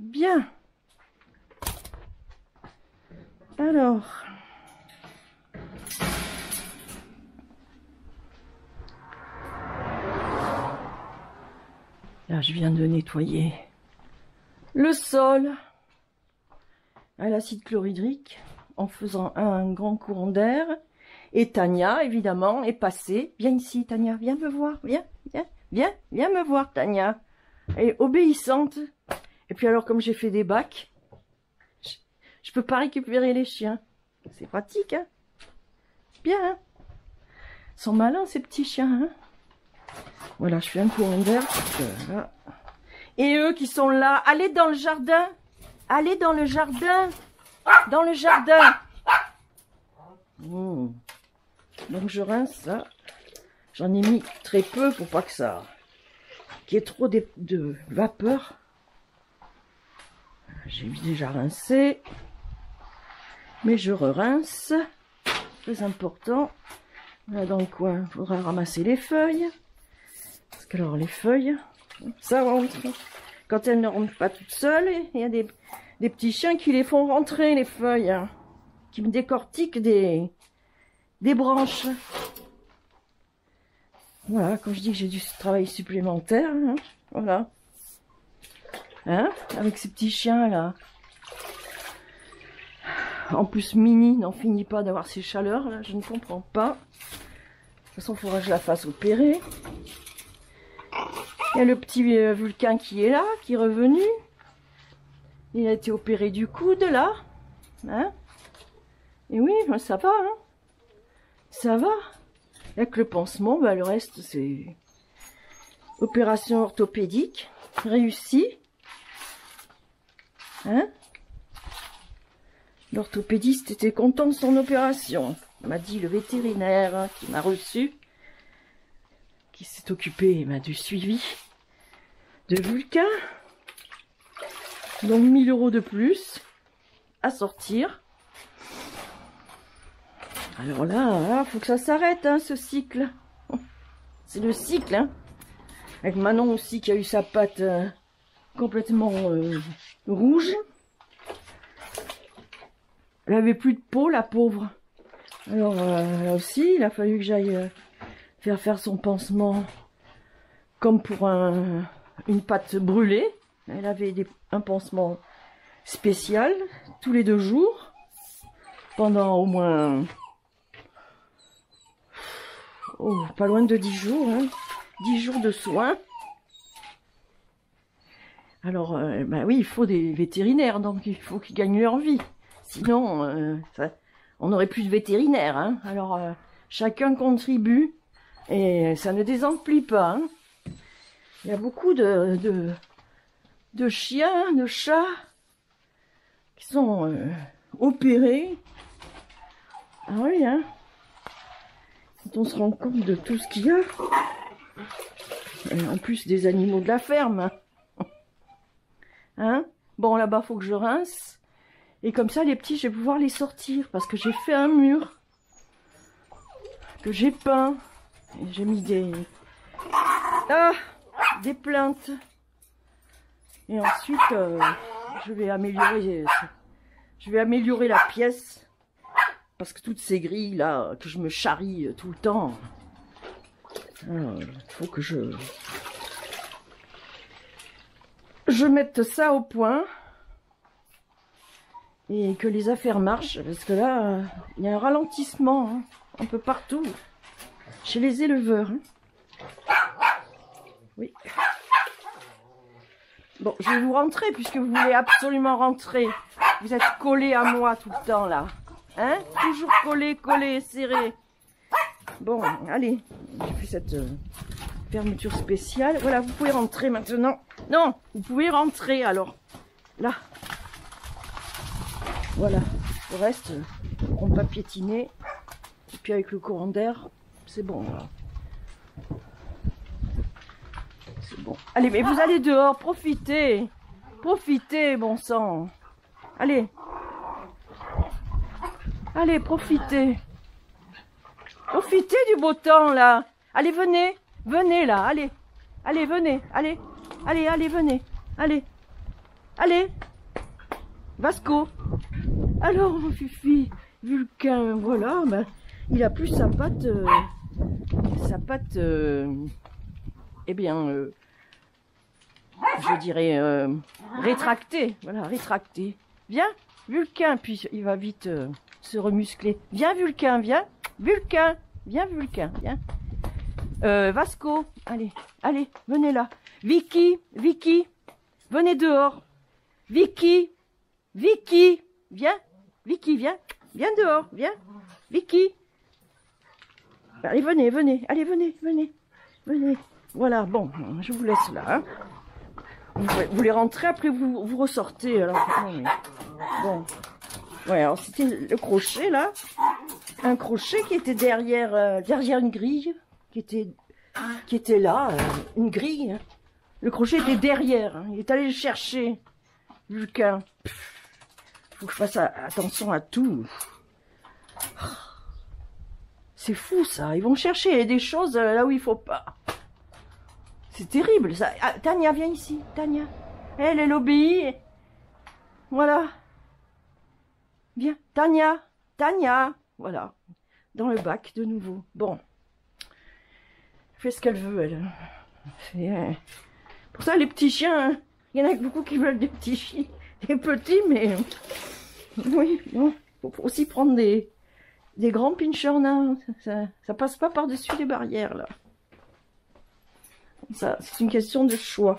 Bien. Alors. Là, je viens de nettoyer le sol à l'acide chlorhydrique en faisant un grand courant d'air. Et Tania, évidemment, est passée. Viens ici, Tania, viens me voir. Viens me voir, Tania. Elle est obéissante. Et puis alors, comme j'ai fait des bacs, je peux pas récupérer les chiens. C'est pratique, hein? Bien, hein? Ils sont malins, ces petits chiens, hein? Voilà, je fais un courant d'air. Voilà. Et eux qui sont là, allez dans le jardin. Allez dans le jardin. Dans le jardin. Donc je rince ça. J'en ai mis très peu pour pas que ça... qu'il y ait trop de vapeur. J'ai déjà rincé. Mais je re-rince. Très important. Là dans le coin, il faudra ramasser les feuilles. Parce que alors les feuilles, ça rentre. Quand elles ne rentrent pas toutes seules, il y a des petits chiens qui les font rentrer, les feuilles. Hein, qui me décortiquent des branches. Voilà, quand je dis que j'ai du travail supplémentaire, hein, voilà. Hein, avec ces petits chiens là. En plus, Mini n'en finit pas d'avoir ces chaleurs, là, je ne comprends pas. De toute façon, il faudra que je la fasse opérer. Il y a le petit Vulcain qui est là, qui est revenu. Il a été opéré du coude, là. Hein? Et oui, ça va, hein? Ça va. Il n'y a que le pansement, bah, le reste, c'est opération orthopédique réussie. Hein? L'orthopédiste était content de son opération, m'a dit le vétérinaire, hein, qui m'a reçu, qui s'est occupé du suivi de Vulcain. Donc 1000 € de plus à sortir. Alors là, faut que ça s'arrête, hein, ce cycle. C'est le cycle, hein. Avec Manon aussi qui a eu sa patte complètement rouge. Elle avait plus de peau, la pauvre. Alors là aussi, il a fallu que j'aille faire son pansement comme pour une patte brûlée. Elle avait un pansement spécial tous les 2 jours pendant au moins pas loin de 10 jours, hein. 10 jours de soins. Alors bah oui, il faut des vétérinaires, donc il faut qu'ils gagnent leur vie. Sinon, on n'aurait plus de vétérinaires. Hein. Alors, chacun contribue et ça ne désemplit pas. Hein. Il y a beaucoup de chiens, de chats qui sont opérés. Ah oui, hein. Quand on se rend compte de tout ce qu'il y a. Et en plus des animaux de la ferme. Hein. Bon, là-bas, faut que je rince. Et comme ça, les petits, je vais pouvoir les sortir. Parce que j'ai fait un mur. Que j'ai peint. Et j'ai mis des plaintes. Et ensuite, je vais améliorer la pièce. Parce que toutes ces grilles là, que je me charrie tout le temps. Il faut que je mette ça au point. Et que les affaires marchent, parce que là, il y a un ralentissement, hein, un peu partout, chez les éleveurs. Hein. Oui. Bon, je vais vous rentrer, puisque vous voulez absolument rentrer. Vous êtes collés à moi tout le temps, là. Hein? Toujours collés, serrés. Bon, allez, j'ai fait cette fermeture spéciale. Voilà, vous pouvez rentrer maintenant. Non, vous pouvez rentrer, alors. Là. Voilà, le reste, on va piétiner. Et puis avec le courant d'air, c'est bon. Là. C'est bon. Allez, mais vous allez dehors, profitez. Profitez, bon sang. Allez. Allez, profitez. Profitez du beau temps, là. Allez, venez. Venez, là, allez. Allez, venez. Allez. Allez, venez. Allez. Allez, Vasco. Alors, mon Fifi, Vulcain, voilà, ben, il a plus sa patte, eh bien, je dirais, rétractée, voilà, rétractée. Viens, Vulcain, puis il va vite se remuscler. Viens, Vulcain, viens, Vulcain, viens, Vulcain, viens. Vasco, allez, allez, venez là. Vicky, Vicky, venez dehors. Vicky, Vicky, viens, Vicky, viens, viens dehors, viens, Vicky. Allez, venez, venez, allez, venez, venez, venez. Voilà, bon, je vous laisse là. Hein. Vous les rentrez, après vous ressortez. Alors, non, mais, bon, ouais, alors c'était le crochet là, un crochet qui était derrière, derrière une grille, qui était là, une grille. Le crochet était derrière, hein. Il est allé le chercher, Vulcain. Faut que je fasse attention à tout. C'est fou ça, ils vont chercher des choses là où il faut pas. C'est terrible ça. Ah, Tania, viens ici, Tania. Elle obéit. Voilà. Viens, Tania, Tania. Voilà. Dans le bac de nouveau. Bon. Elle fait ce qu'elle veut, elle. Pour ça, les petits chiens, il y en a beaucoup qui veulent des petits chiens. Des petits, mais... Oui, non. Faut aussi prendre des grands pinchers nains. Ça passe pas par-dessus les barrières, là. Ça, c'est une question de choix.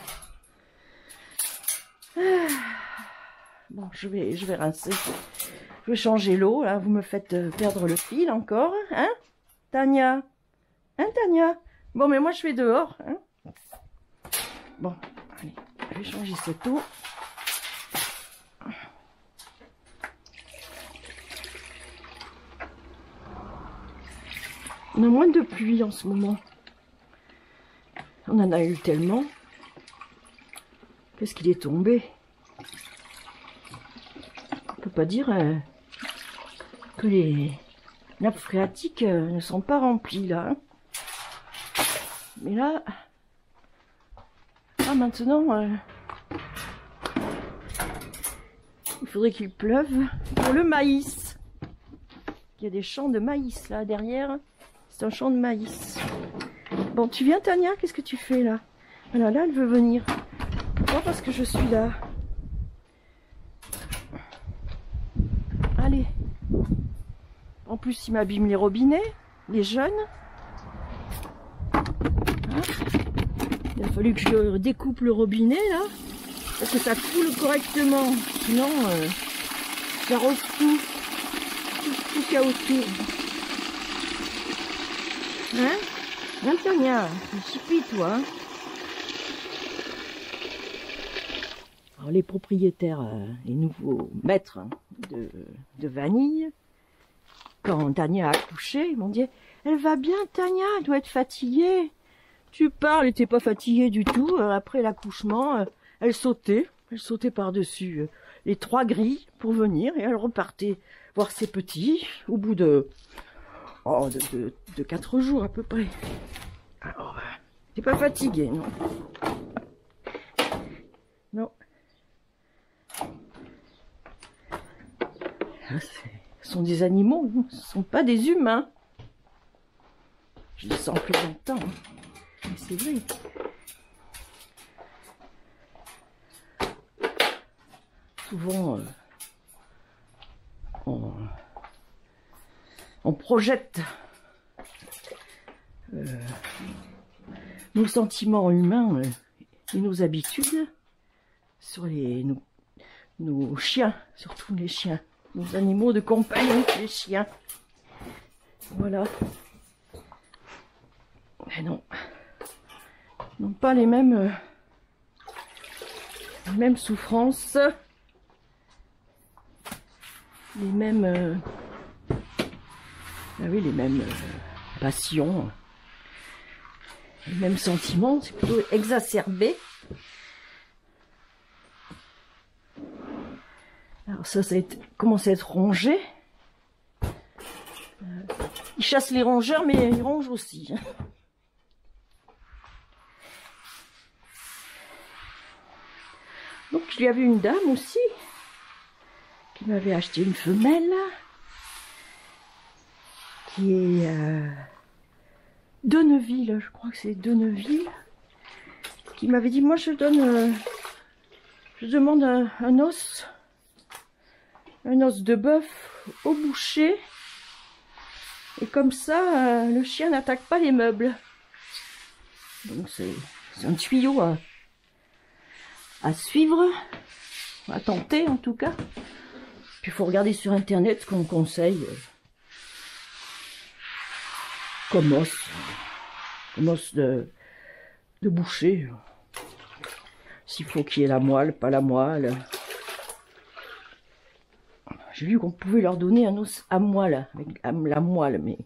Bon, je vais rincer. Je vais changer l'eau, là. Vous me faites perdre le fil encore, hein, Tania? Hein, Tania? Bon, mais moi, je vais dehors, hein. Bon, allez, je vais changer cette eau. On a moins de pluie en ce moment. On en a eu tellement. Qu'est-ce qu'il est tombé? On peut pas dire que les nappes phréatiques ne sont pas remplies là. Hein. Mais là, maintenant, il faudrait qu'il pleuve pour le maïs. Il y a des champs de maïs là derrière. C'est un champ de maïs. Bon, tu viens, Tania? Qu'est-ce que tu fais là? Voilà, là, elle veut venir. Pourquoi? Parce que je suis là. Allez. En plus, il m'abîme les robinets, les jeunes. Hein? Il a fallu que je découpe le robinet, là. Pour que ça coule correctement. Sinon, j'arrose tout. Tout qu'il y a autour. Hein? Viens, Tania, il suffit, toi. Hein. Alors, les propriétaires, les nouveaux maîtres de vanille, quand Tania a accouché, ils m'ont dit « Elle va bien, Tania, elle doit être fatiguée. » Tu parles, elle n'était pas fatiguée du tout. Après l'accouchement, elle sautait par-dessus les 3 grilles pour venir et elle repartait voir ses petits au bout de... Oh, de 4 jours à peu près. Alors, t'es pas fatigué, non? Non. Ce sont des animaux, ce ne sont pas des humains. Je dis ça en plaisantant, hein. Mais c'est vrai. Souvent, on projette nos sentiments humains et nos habitudes sur nos chiens, surtout les chiens, nos animaux de compagnie, les chiens. Voilà. Mais non, ils n'ont pas les mêmes souffrances, les mêmes... Ah oui, les mêmes passions, les mêmes sentiments, c'est plutôt exacerbé. Alors ça a commencé à être rongé. Ils chassent les rongeurs, mais ils rongent aussi. Donc il y avait une dame aussi qui m'avait acheté une femelle qui est de Neuville, je crois que c'est de Neuville, qui m'avait dit moi je demande un os de bœuf au boucher et comme ça le chien n'attaque pas les meubles. Donc c'est un tuyau à suivre, à tenter en tout cas. Puis il faut regarder sur internet ce qu'on conseille comme os de boucher. S'il faut qu'il y ait la moelle, pas la moelle. J'ai vu qu'on pouvait leur donner un os à moelle, avec la moelle, mais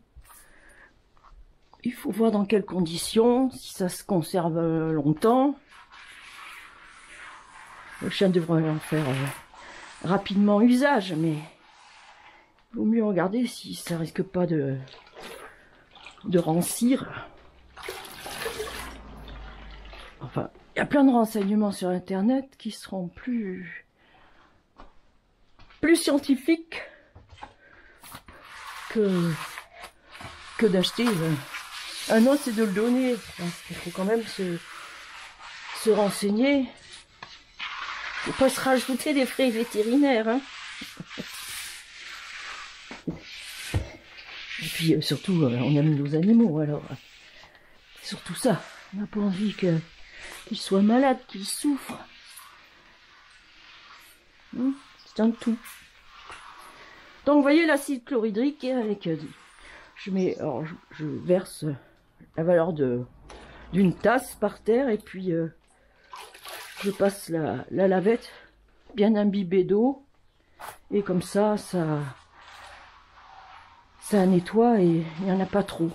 il faut voir dans quelles conditions, si ça se conserve longtemps. Le chien devrait en faire rapidement usage, mais il vaut mieux regarder si ça risque pas de rancir. Enfin, il y a plein de renseignements sur internet qui seront plus scientifiques que d'acheter un os et de le donner. Il faut quand même se renseigner. Il ne faut pas se rajouter des frais vétérinaires. Hein. Et puis surtout, on aime nos animaux, alors surtout ça. On n'a pas envie qu'ils soient malades, qu'ils souffrent. C'est un tout. Donc vous voyez l'acide chlorhydrique avec je verse la valeur d'une tasse par terre et puis je passe la lavette bien imbibée d'eau et comme ça nettoie et il n'y en a pas trop.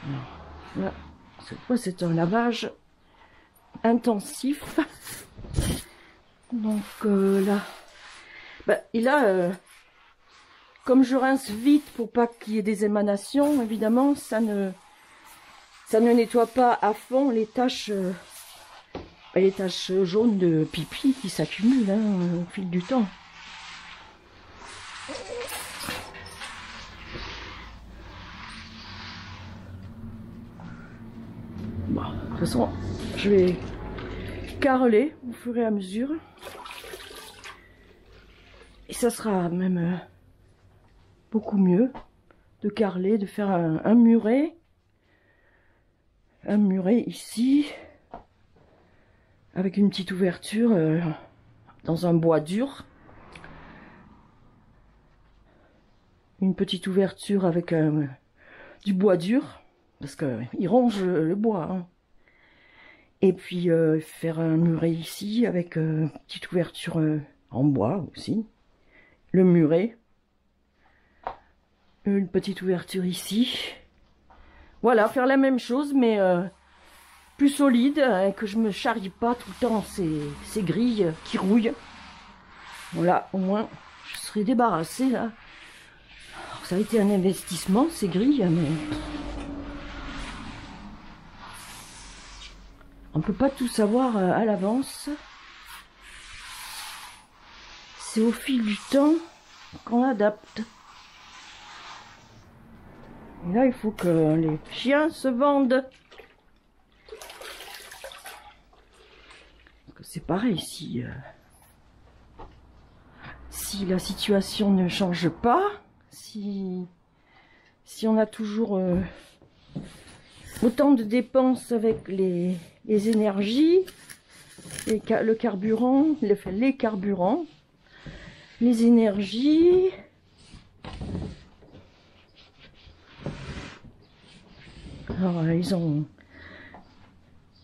Alors, là, cette fois c'est un lavage intensif. Donc là, et là, comme je rince vite pour pas qu'il y ait des émanations, évidemment, ça ne nettoie pas à fond les taches jaunes de pipi qui s'accumulent au fil du temps. Bon, de toute façon, je vais carreler au fur et à mesure. Et ça sera même beaucoup mieux de carreler, de faire un muret. Un muret ici, avec une petite ouverture dans un bois dur. Une petite ouverture avec du bois dur, parce qu'il ronge le bois. Hein. Et puis faire un muret ici avec une petite ouverture en bois aussi. Le muret. Une petite ouverture ici. Voilà, faire la même chose, mais plus solide, et que je me charrie pas tout le temps ces grilles qui rouillent. Voilà, au moins, je serai débarrassée, là. Alors, ça a été un investissement, ces grilles, mais on peut pas tout savoir à l'avance. C'est au fil du temps qu'on adapte. Et là, il faut que les chiens se vendent. C'est pareil, si la situation ne change pas, si on a toujours autant de dépenses avec les énergies, le carburant, les carburants, les énergies. Alors,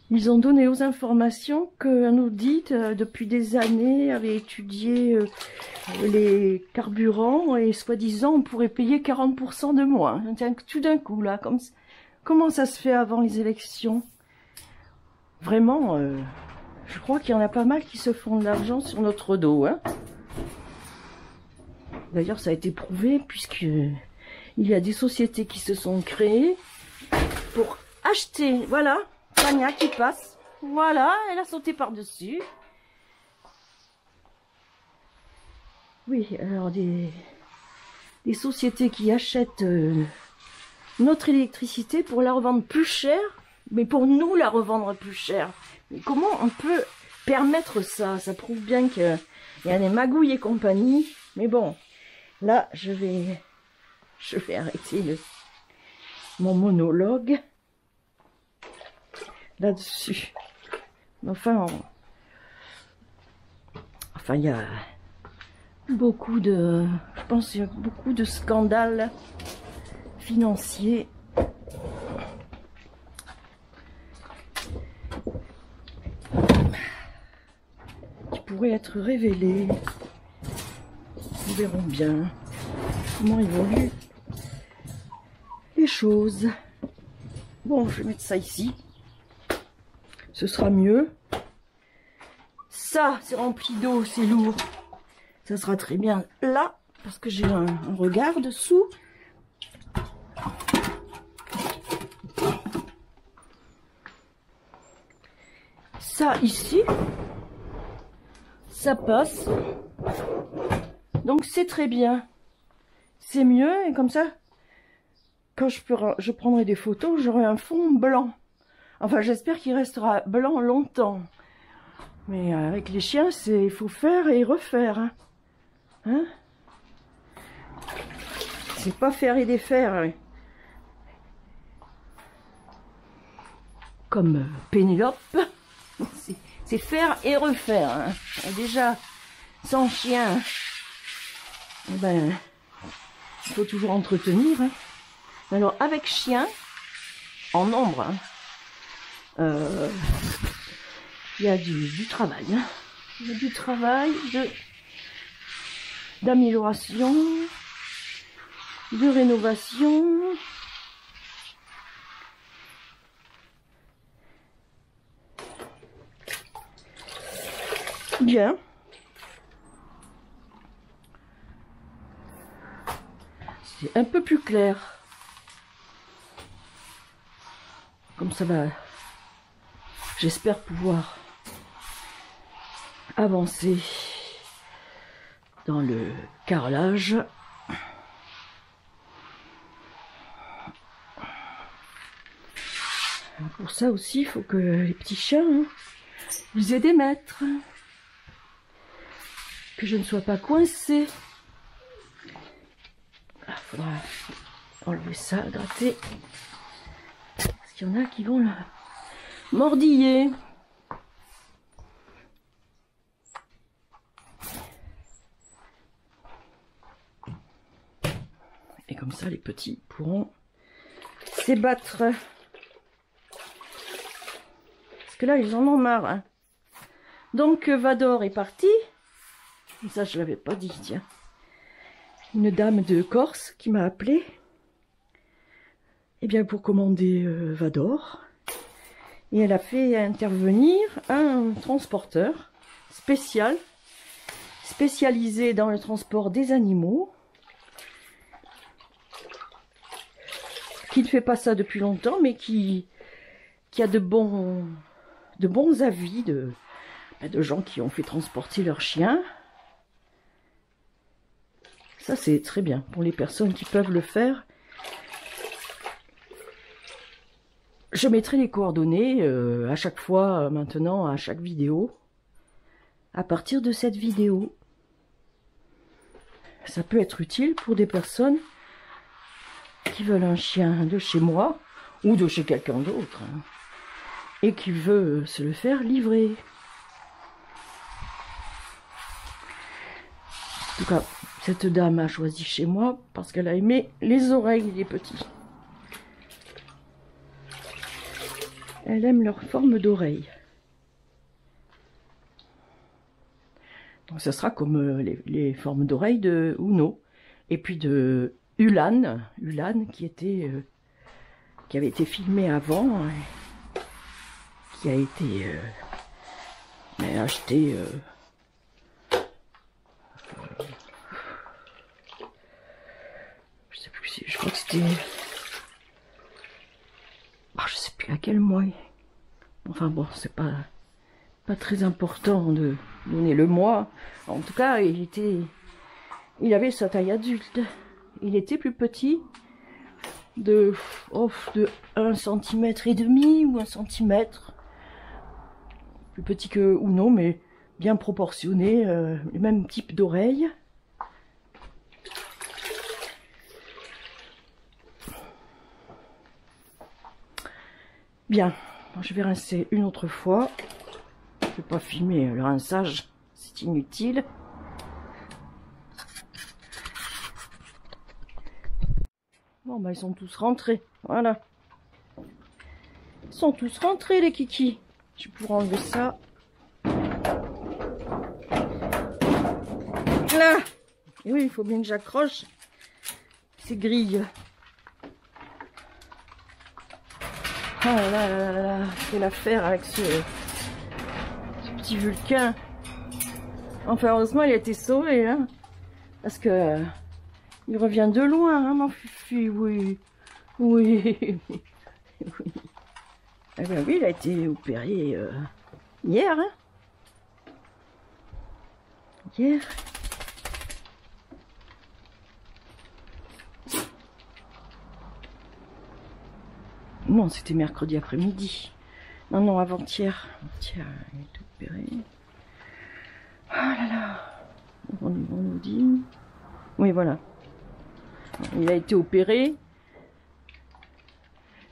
ils ont donné aux informations qu'un audit depuis des années avait étudié les carburants et soi-disant on pourrait payer 40% de moins. Tout d'un coup là, comment ça se fait avant les élections? Vraiment, je crois qu'il y en a pas mal qui se font de l'argent sur notre dos. Hein. D'ailleurs, ça a été prouvé puisqu'il y a des sociétés qui se sont créées pour acheter, voilà, Tania qui passe, voilà, elle a sauté par-dessus, Oui, alors des sociétés qui achètent notre électricité pour la revendre plus cher, mais pour nous la revendre plus cher. Mais comment on peut permettre ça? Ça prouve bien qu'il y a des magouilles et compagnie. Mais bon, là, je vais arrêter mon monologue là-dessus. Enfin, il y a beaucoup de... Je pense qu'il y a beaucoup de scandales financiers qui pourraient être révélés. Nous verrons bien comment évoluent les choses. Bon, je vais mettre ça ici. Ce sera mieux. Ça, c'est rempli d'eau, c'est lourd. Ça sera très bien là, parce que j'ai un regard dessous. Ça, ici, ça passe. Donc, c'est très bien. C'est mieux, et comme ça, quand je prendrai des photos, j'aurai un fond blanc. Enfin, j'espère qu'il restera blanc longtemps. Mais avec les chiens, il faut faire et refaire. Hein? C'est pas faire et défaire. Comme Pénélope. C'est faire et refaire. Hein. Et déjà, sans chien, eh ben, il faut toujours entretenir. Hein. Alors, avec chien, en nombre, hein, il y a du travail. Hein. Il y a du travail d'amélioration, de rénovation. Bien. C'est un peu plus clair. Comme ça va, j'espère pouvoir avancer dans le carrelage. Pour ça aussi, il faut que les petits chiens, hein, ils aient des maîtres. Que je ne sois pas coincée. Il faudra enlever ça, gratter. Parce qu'il y en a qui vont le mordiller. Et comme ça, les petits pourront s'ébattre. Parce que là, ils en ont marre. Hein. Donc, Vador est parti. Ça, je ne l'avais pas dit, tiens. Une dame de Corse qui m'a appelé. Eh bien, pour commander Vador. Et elle a fait intervenir un transporteur spécialisé dans le transport des animaux. Qui ne fait pas ça depuis longtemps, mais qui a de bons avis de gens qui ont fait transporter leurs chiens. Ça, c'est très bien pour les personnes qui peuvent le faire. Je mettrai les coordonnées à chaque fois, maintenant, à chaque vidéo. À partir de cette vidéo. Ça peut être utile pour des personnes qui veulent un chien de chez moi ou de chez quelqu'un d'autre. Hein, et qui veut se le faire livrer. En tout cas, cette dame a choisi chez moi parce qu'elle a aimé les oreilles des petits. Elle aime leur forme d'oreille. Donc ça sera comme les formes d'oreilles de Uno. Et puis de Ulan qui avait été filmé avant, qui a été acheté je sais plus si je crois que c'était je sais plus à quel mois. Enfin bon, c'est pas très important de donner le mois. En tout cas, il était il avait sa taille adulte. Il était plus petit de 1 centimètre et demi ou 1 centimètre. Plus petit que Uno, mais bien proportionné, le même type d'oreille. Bien, je vais rincer une autre fois. Je ne vais pas filmer le rinçage, c'est inutile. Bon, bah, ils sont tous rentrés, voilà. Ils sont tous rentrés, les kikis. Je vais pouvoir enlever ça. Là. Et oui, il faut bien que j'accroche ces grilles. Ah là là là là, quelle affaire avec ce petit Vulcain. Enfin, heureusement, il a été sauvé, hein, parce que il revient de loin, hein, mon fufu, oui, oui, oui. Eh ben oui, il a été opéré hier, hein, hier. Non, c'était mercredi après-midi. Non, non, avant-hier. Avant-hier, il est opéré. Ah là là. On nous dit... Oui, voilà. Il a été opéré.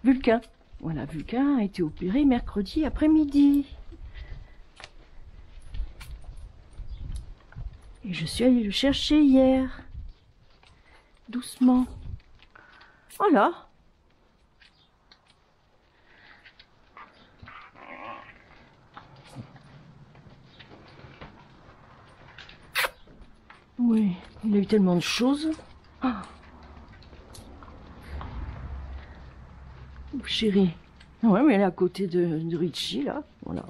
Vulcain. Voilà, Vulcain a été opéré mercredi après-midi. Et je suis allée le chercher hier. Doucement. Voilà. Oui, il a eu tellement de choses. Ah. Oh, chérie. Ouais, mais elle est à côté de Richie, là. Voilà.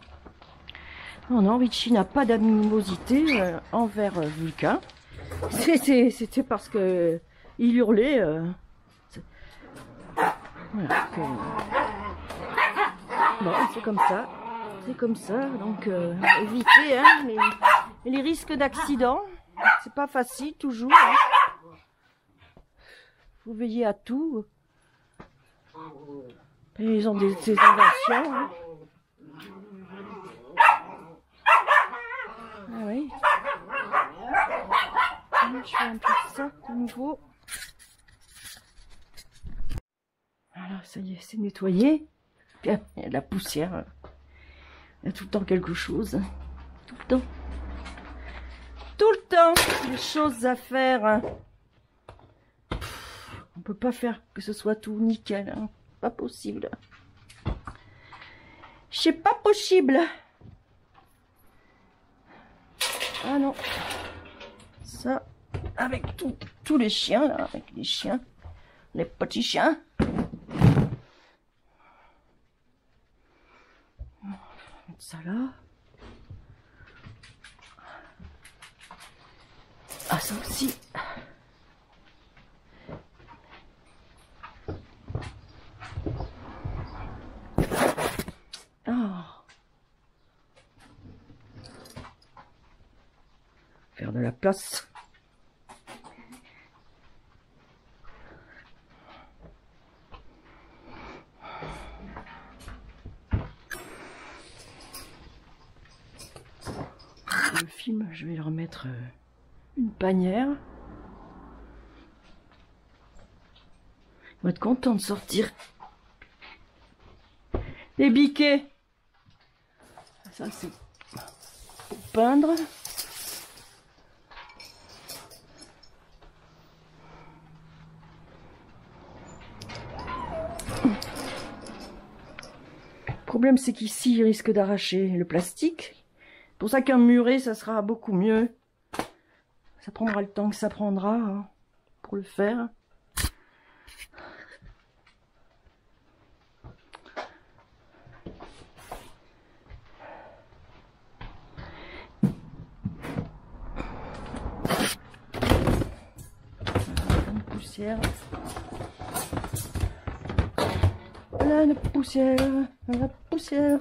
Non, non, Richie n'a pas d'animosité envers Vulcain. C'était parce que il hurlait. Voilà. Bon, c'est comme ça. C'est comme ça. Donc, évitez hein, les risques d'accident. C'est pas facile toujours. Hein. Faut veiller à tout. Et ils ont des inventions. Hein. Ah oui. Je fais un peu ça de nouveau. Voilà, ça y est, c'est nettoyé. Bien, il y a de la poussière. Il y a tout le temps quelque chose. Tout le temps. Tout le temps, des choses à faire. On peut pas faire que ce soit tout nickel. Hein. Pas possible. C'est pas possible. Ah non. Ça, avec tous les chiens, là, avec les chiens, les petits chiens. On va mettre ça là. Ah, ça aussi. Oh. Faire de la place. Le film, je vais le remettre une panière. On va être content de sortir. Les biquets. Ça, c'est pour peindre. Le problème, c'est qu'ici, il risque d'arracher le plastique. C'est pour ça qu'un muret, ça sera beaucoup mieux. Ça prendra le temps que ça prendra hein, pour le faire. Une poussière. Voilà la poussière. La poussière.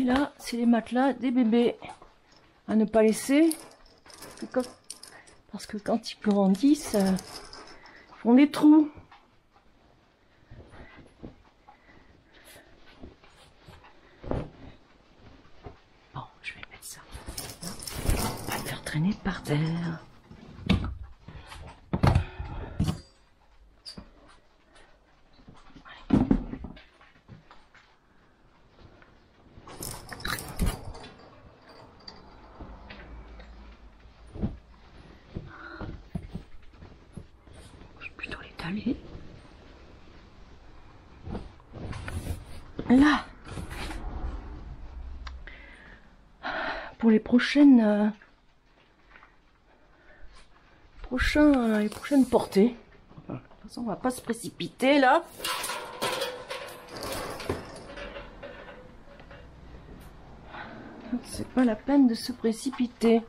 là, c'est les matelas des bébés. À ne pas laisser. Parce que quand ils grandissent, ils font des trous. Bon, je vais mettre ça. On va le faire traîner par terre. Là, pour les prochaines portées. De toute façon, on va pas se précipiter là. C'est pas la peine de se précipiter.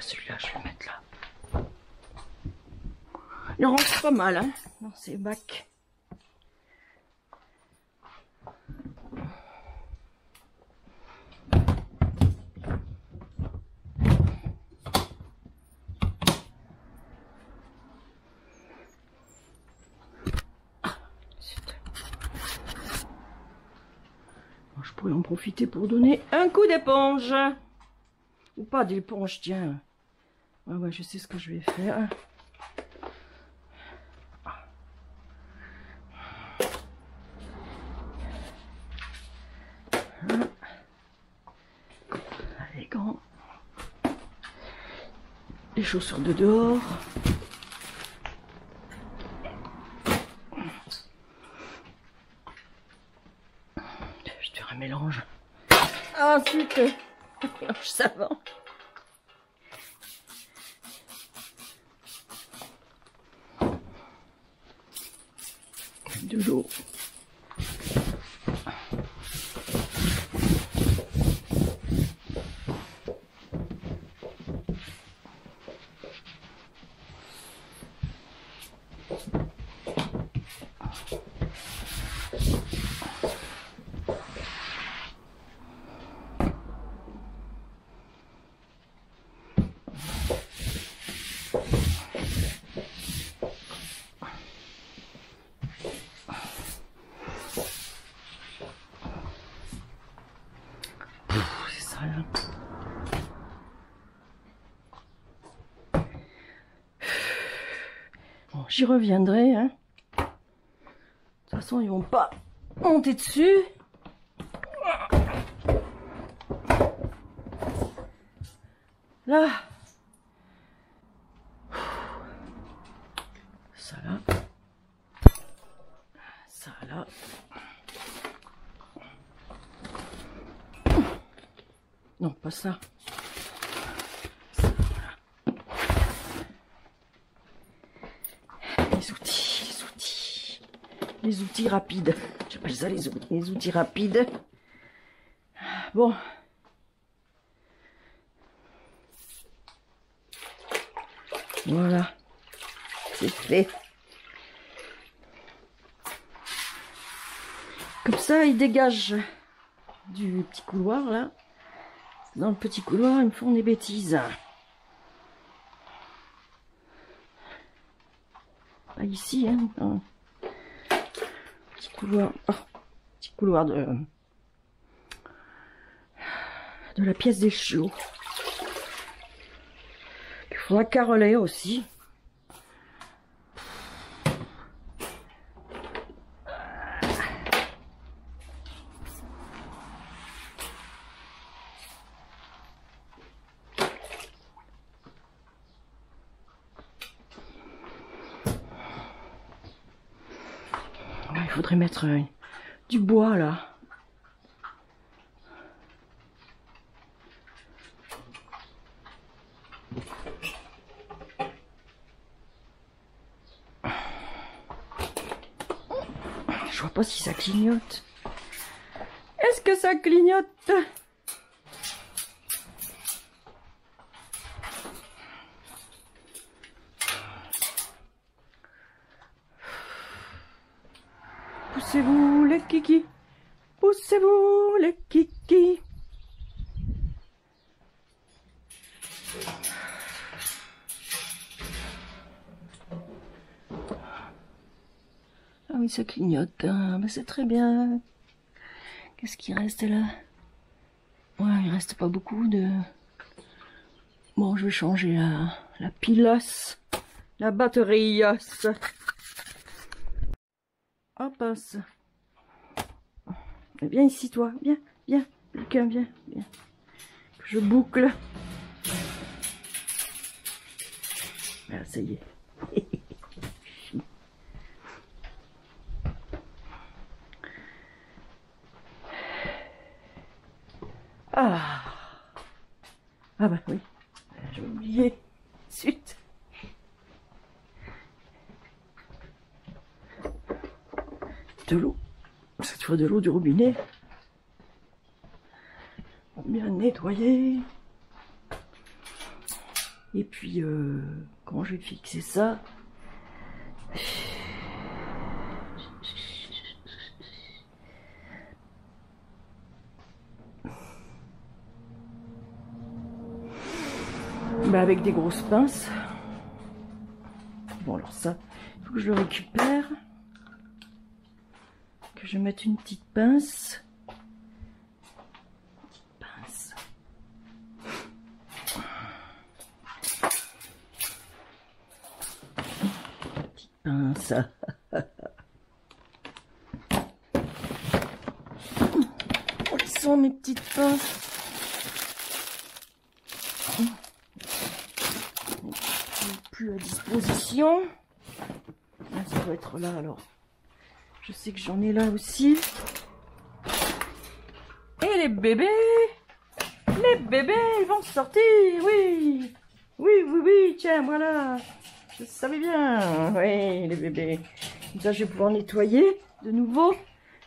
Celui-là, je vais le mettre là. Il rentre pas mal, hein, dans ces bacs. Bon, je pourrais en profiter pour donner un coup d'éponge. Ou pas d'éponge, tiens. Ah ouais, je sais ce que je vais faire. Allez, grand. Les chaussures de dehors. Je te ferai un mélange. Ensuite, mélange savant. De l'eau. Bon, j'y reviendrai, hein. De toute façon, ils vont pas monter dessus. Là. Ça là. Ça là. Non, pas ça. Les outils rapides. J'appelle ça les outils rapides. Bon. Voilà. C'est fait. Comme ça, ils dégagent du petit couloir, là. Dans le petit couloir, ils me font des bêtises. Pas ici, hein. Non. Petit couloir de la pièce des chiots. Il faudra caroler aussi. Il faudrait mettre du bois là. Je vois pas si ça clignote. Est-ce que ça clignote? Poussez-vous les kikis. Poussez-vous les kikis. Ah oui, ça clignote. Hein. Ben, c'est très bien. Qu'est-ce qui reste là? Ouais, il reste pas beaucoup de... Bon, je vais changer la pilasse. La batterie. Hop, passe. Viens ici, toi. Viens, viens. Lucas, viens, viens. Que je boucle. Ah, ça y est. Ah. Ah bah oui. J'ai oublié. Zut. De l'eau. Cette fois de l'eau du robinet. Bien nettoyer. Et puis, comment je vais fixer ça? Bah avec des grosses pinces. Bon alors ça, il faut que je le récupère. Que je mette une petite pince. Petite pince. Où sont mes petites pinces? Plus à disposition. Là, ça doit être là alors. Je sais que j'en ai là aussi. Et les bébés, ils vont sortir, oui. Oui, oui, oui, tiens, voilà. Je savais bien. Oui, les bébés. Là, je vais pouvoir nettoyer de nouveau.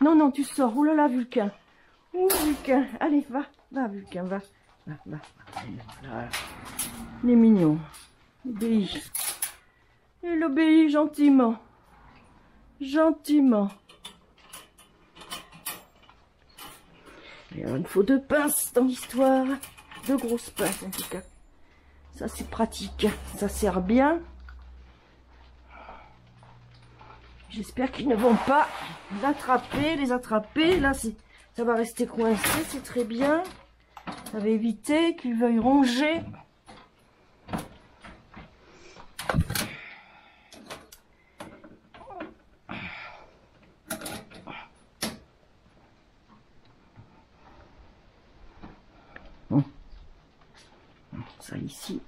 Non, non, tu sors. Oh là là, Vulcain. Oh, Vulcain. Allez, va, va, Vulcain, va. Va, va. Voilà. Il est mignon. Il obéit. Il obéit gentiment. Gentiment. Et alors, il faut 2 pinces dans l'histoire. 2 grosses pinces en tout cas. Ça c'est pratique. Ça sert bien. J'espère qu'ils ne vont pas les attraper. Là, ça va rester coincé. C'est très bien. Ça va éviter qu'ils veuillent ronger. Ça ici.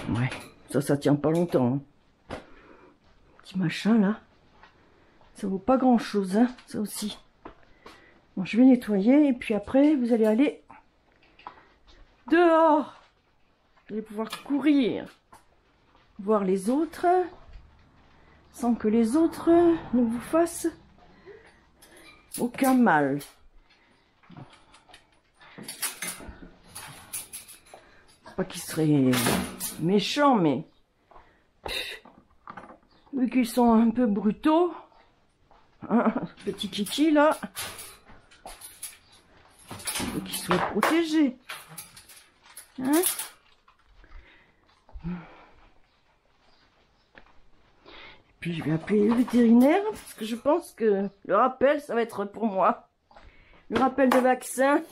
Ouais, ça tient pas longtemps. Hein. Petit machin là. Ça vaut pas grand chose, hein, ça aussi. Bon, je vais nettoyer et puis après vous allez aller dehors. Vous allez pouvoir courir, voir les autres, sans que les autres ne vous fassent aucun mal. Pas qu'ils seraient méchants, mais vu qu'ils sont un peu brutaux, hein, petit kiki là, il faut qu'ils soient protégés. Hein? Puis je vais appeler le vétérinaire parce que je pense que le rappel, ça va être pour moi. Le rappel de vaccin.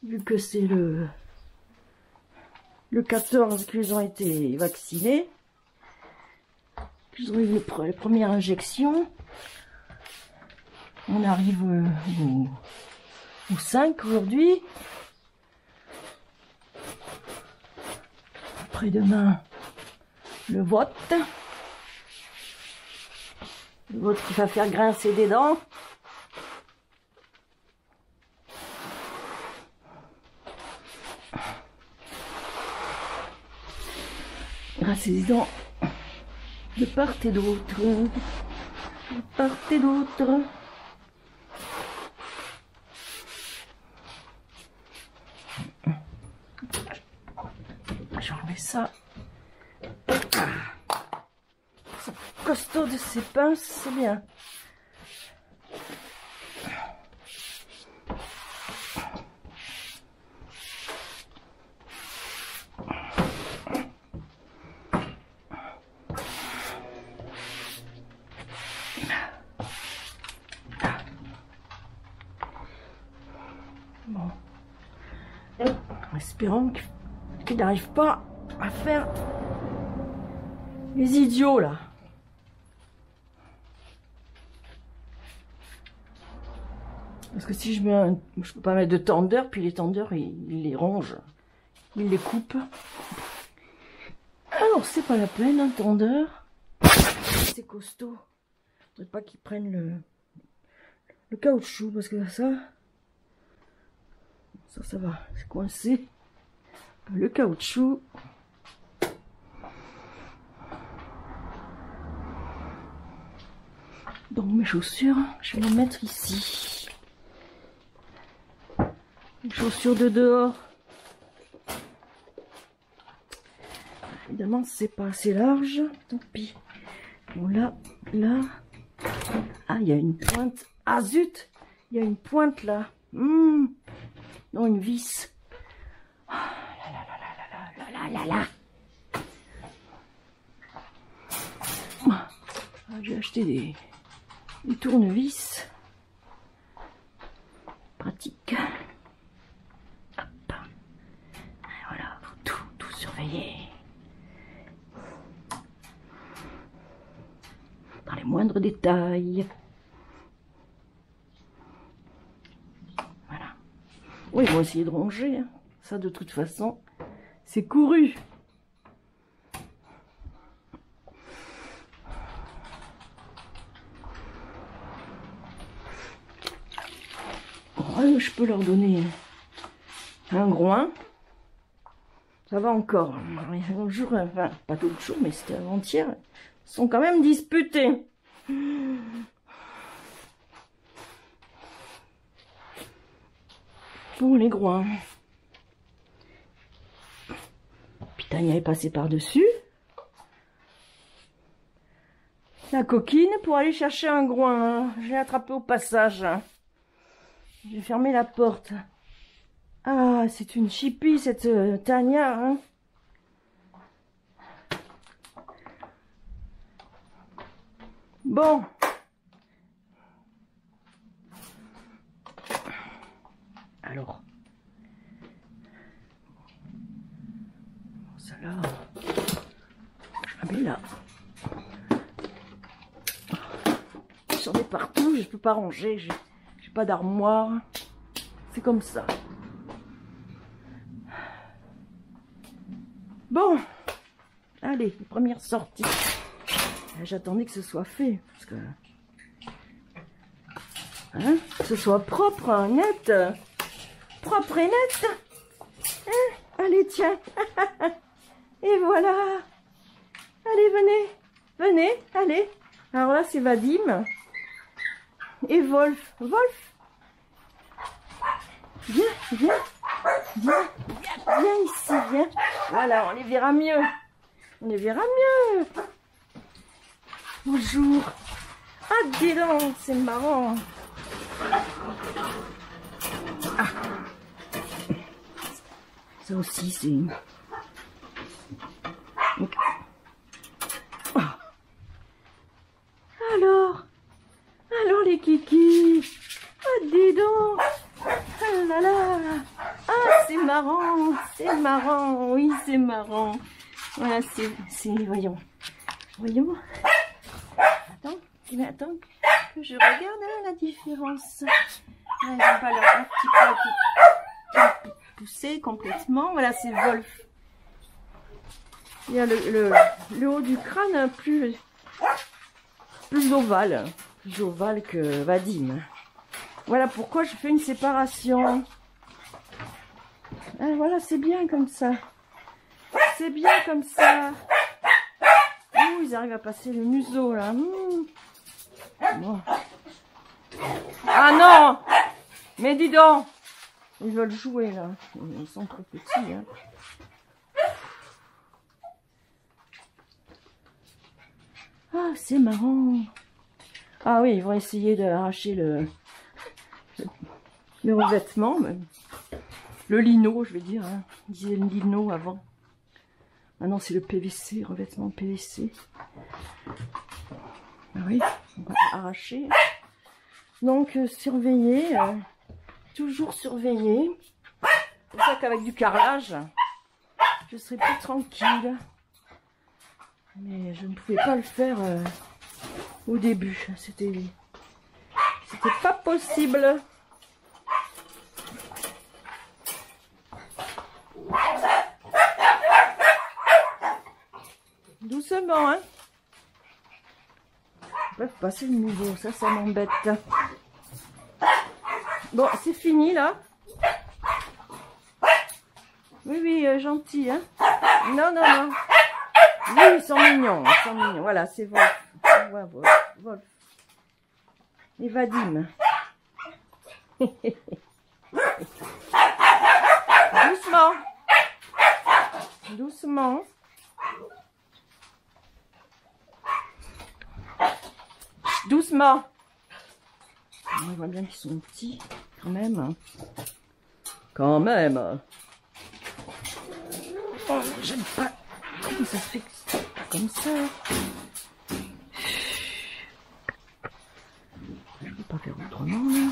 Vu que c'est le 14 qu'ils ont été vaccinés, qu'ils ont eu les premières injections. On arrive au 5 aujourd'hui. Après-demain, le vote. Le vote qui va faire grincer des dents. Grincer des dents de part et d'autre. De part et d'autre. ça. Ah. C'est costaud de ces pinces, c'est bien. Bon. Espérons qu'il n'arrive pas à faire les idiots là. Parce que si je mets je peux pas mettre de tendeur, puis les tendeurs il les ronge, il les coupe. Alors c'est pas la peine un tendeur. C'est costaud. Faudrait pas qu'ils prennent le caoutchouc parce que ça va, c'est coincé. Le caoutchouc. Donc mes chaussures, je vais les mettre ici. Les chaussures de dehors. Évidemment, c'est pas assez large. Tant pis. Bon là. Ah, il y a une pointe. Ah zut, il y a une pointe là. Non, une vis. Ah, là. Ah, j'ai acheté des tournevis. Pratique. Hop. Et voilà, faut tout surveiller. Dans les moindres détails. Voilà. Oui, ils vont essayer de ronger. Hein. Ça, de toute façon, c'est couru. Je peux leur donner un groin. Ça va encore. Un jour, enfin, pas tout le jour, mais c'était avant-hier. Ils sont quand même disputés. Bon, les groins. Puis Tania est passée par-dessus. La coquine pour aller chercher un groin. J'ai attrapé au passage. J'ai fermé la porte. Ah, c'est une chipie, cette Tania. Hein. Bon. Alors. Celle-là. Je la mets là. J'en ai partout, je peux pas ranger. J'ai pas d'armoire. C'est comme ça. Bon. Allez, première sortie. J'attendais que ce soit fait. Parce que... Hein, que ce soit propre, net. Propre et net. Hein, allez, tiens. Et voilà. Allez, venez. Venez, allez. Alors là, c'est Vadim. Et Wolf. Wolf. Viens, viens. Viens, viens ici, viens. Voilà, on les verra mieux. On les verra mieux. Bonjour. Ah, dis donc, c'est marrant. Ah. Ça aussi, c'est... Okay. Ah. Alors les kikis. Ah, dis donc. Ah là là. Ah, c'est marrant, oui, c'est marrant. Voilà, c'est, voyons. Attends, que je regarde la différence. Là, ils n'ont pas leur petit poil qui poussé complètement. Voilà, c'est Wolf. Il y a le haut du crâne plus ovale. Plus ovale que Vadim. Voilà pourquoi je fais une séparation. Ah, voilà, c'est bien comme ça. C'est bien comme ça. Ouh, ils arrivent à passer le museau là. Bon. Ah non! Mais dis donc! Ils veulent jouer là. Ils sont trop petits. Hein. Ah, c'est marrant. Ah oui, ils vont essayer d'arracher le revêtement. Le lino, je vais dire. Hein. Ils disaient le lino avant. Maintenant, c'est le PVC, revêtement PVC. Ah oui, on va arracher. Donc, surveiller. Toujours surveiller. C'est pour ça qu'avec du carrelage, je serais plus tranquille. Mais je ne pouvais pas le faire au début. C'était pas possible. Doucement, hein. Ils peuvent passer le niveau, ça m'embête. Bon, c'est fini là. Oui, oui, gentil, hein. Non, non, non. Oui, ils sont mignons, ils sont mignons. Voilà, c'est Wolf. Wolf. Et Vadim. Doucement. Doucement. Doucement. On voit bien qu'ils sont petits, quand même. Quand même. Oh, j'aime pas. Comment ça se fait que c'est pas comme ça? Je peux pas faire autrement, là.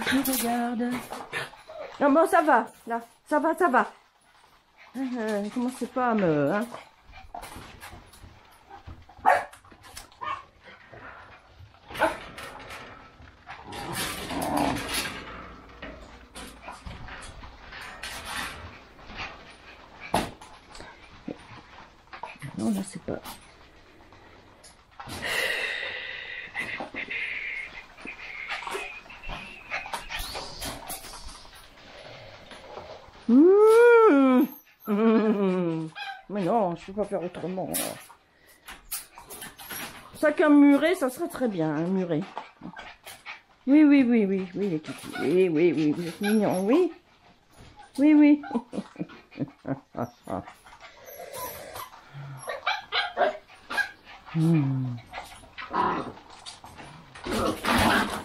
Je regarde. Non, bon, ça va, là. Ça va, ça va. Commencez pas à me... Hein. Non, là, c'est pas... Mais non, je peux pas faire autrement. Ça qu'un muret, ça serait très bien, un muret. Oui, oui, oui, oui, oui, les kikis. Oui, oui, oui, vous êtes mignons, oui. Oui, oui.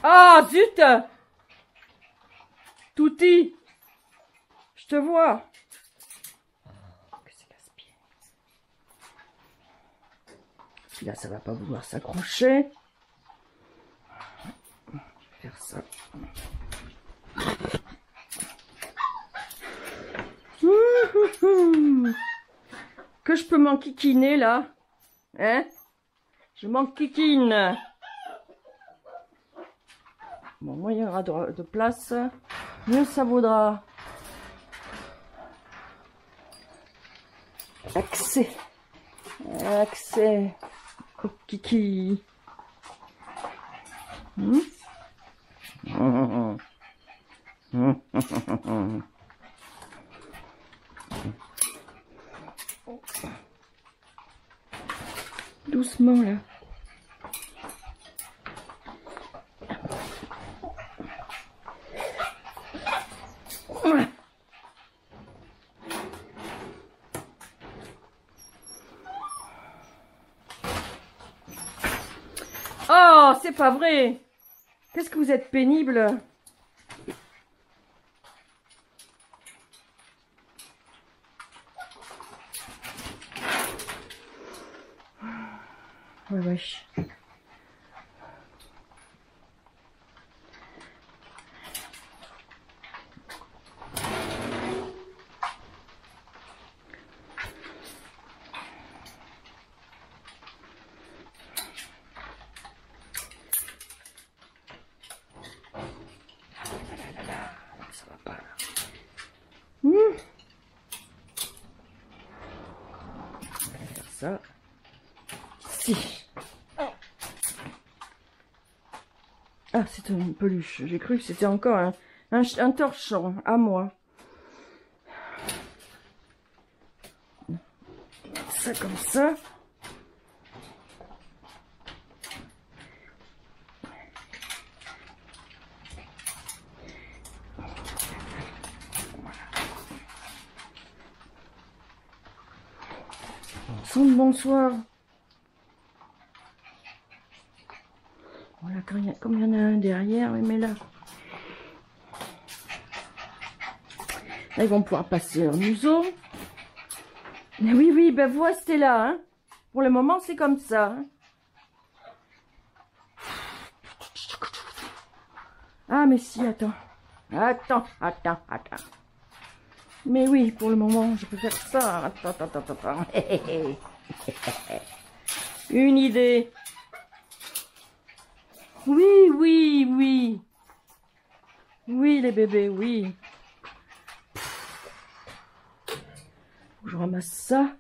Ah, zut! Touti! Je te vois. Que c'est casse-pied. Là, ça va pas vouloir s'accrocher. Je vais faire ça. Que je peux m'enquiquiner là? Hein? Je m'enquiquine. Bon, moins il y aura de place, mieux ça vaudra. Accès au kiki. Doucement là. Oh, c'est pas vrai. Qu'est-ce que vous êtes pénible. Ouais, wesh. Ça va pas là. On va faire ça. Si. Ah, c'est une peluche. J'ai cru que c'était encore un torchon à moi. Ça comme ça. Son de bonsoir. Voilà, comme il y en a un derrière, oui, mais là. Là, ils vont pouvoir passer leur museau. Mais oui, oui, ben vous restez là. Hein. Pour le moment, c'est comme ça. Hein. Ah, mais si, attends. Attends. Mais oui, pour le moment, je peux faire ça. Attends. Une idée. Oui. Oui, les bébés, oui. Je ramasse ça.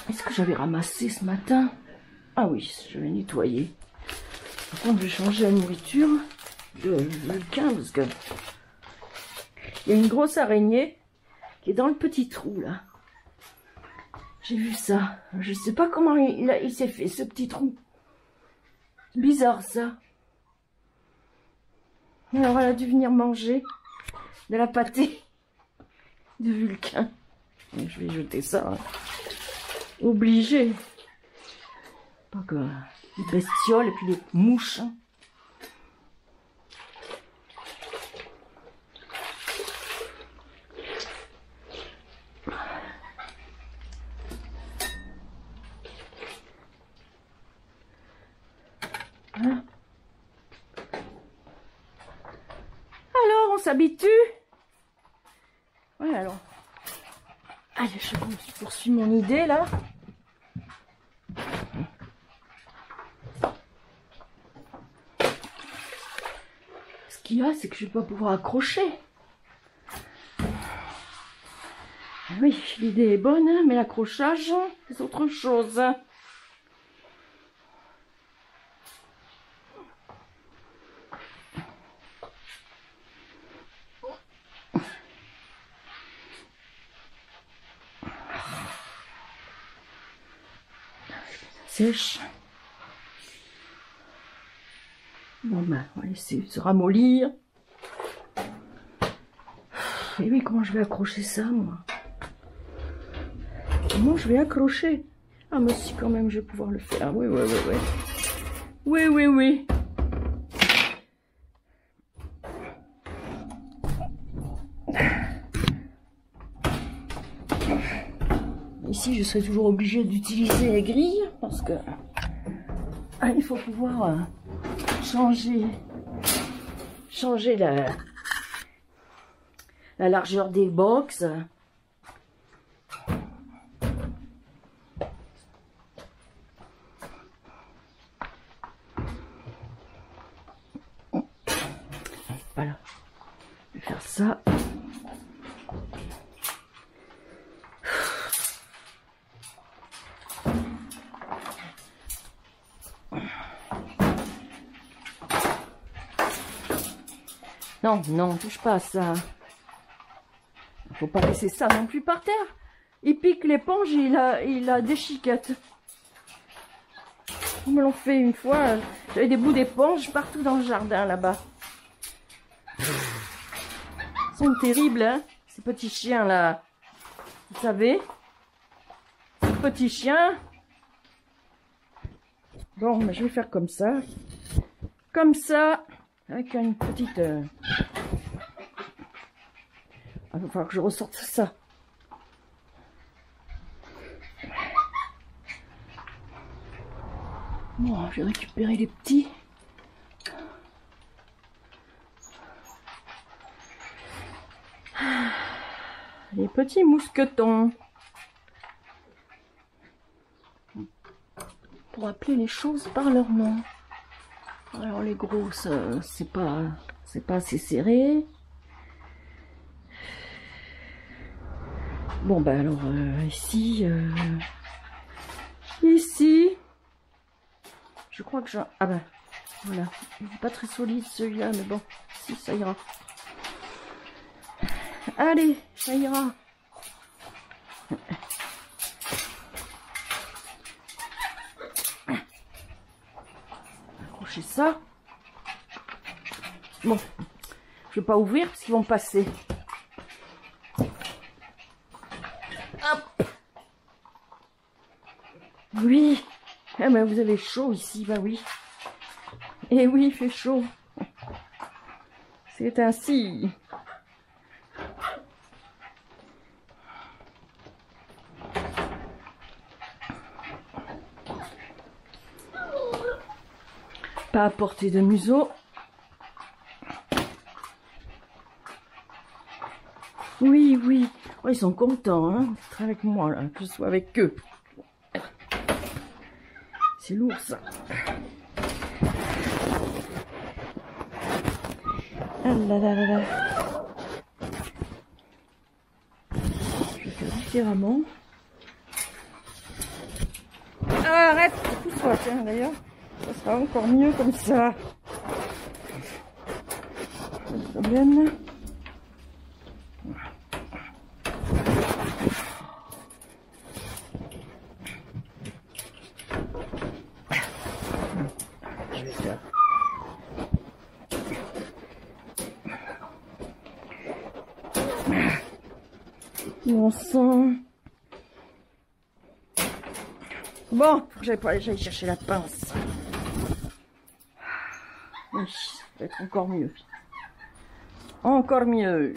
Est-ce que j'avais ramassé ce matin? Ah oui, je vais nettoyer. Par contre, je vais changer la nourriture de Vulcain parce que il y a une grosse araignée qui est dans le petit trou là. J'ai vu ça. Je sais pas comment il s'est fait ce petit trou. Bizarre ça. Alors elle a dû venir manger de la pâtée de Vulcain. Et je vais jeter ça. Hein. Obligé. Pas que les bestioles et puis les mouches. Hein. Hein? Alors, on s'habitue? Ouais, alors. Allez, je poursuis mon idée, là. Ce qu'il y a, c'est que je vais pas pouvoir accrocher. Oui, l'idée est bonne, hein, mais l'accrochage, c'est autre chose. Hein. Sèche. Bon ben, on va laisser se ramollir. Et oui, comment je vais accrocher ça, moi? Comment je vais accrocher? Ah, mais si, quand même, je vais pouvoir le faire. Oui. Oui. Ici, je serai toujours obligée d'utiliser les grilles parce que il faut pouvoir changer la largeur des box. Voilà, je vais faire ça. Non, touche pas à ça. Faut pas laisser ça non plus par terre. Il pique l'éponge, il a des chiquettes. Ils me l'ont fait une fois. J'avais des bouts d'éponge partout dans le jardin là-bas. Ils sont terribles, hein, ces petits chiens là. Vous savez, ces petits chiens. Bon, mais je vais faire comme ça. Comme ça. Avec une petite... Il va falloir que je ressorte ça. Bon, je vais récupérer les petits. Les petits mousquetons. Pour appeler les choses par leur nom. Alors les grosses, c'est pas assez serré. Bon ben alors ici, crois que je... Ah ben, voilà. Il n'est pas très solide celui-là, mais bon, si, ça ira. Allez, ça ira. Accrocher ça. Bon, je vais pas ouvrir parce qu'ils vont passer. Hop. Oui. Ah ben vous avez chaud ici, bah oui. Et oui, il fait chaud. C'est ainsi. Pas à portée de museau. Oui, oui. Oh, ils sont contents, hein, d'être avec moi, là, que je sois avec eux. C'est lourd, ça. Ah là là là là. Je vais faire différemment. Ah, arrête, pousse-toi, tiens, d'ailleurs. Ça sera encore mieux comme ça. Pas de problème. Je vais faire. Mon sang. Bon, j'allais chercher la pince. Oui, ça va être encore mieux. Encore mieux.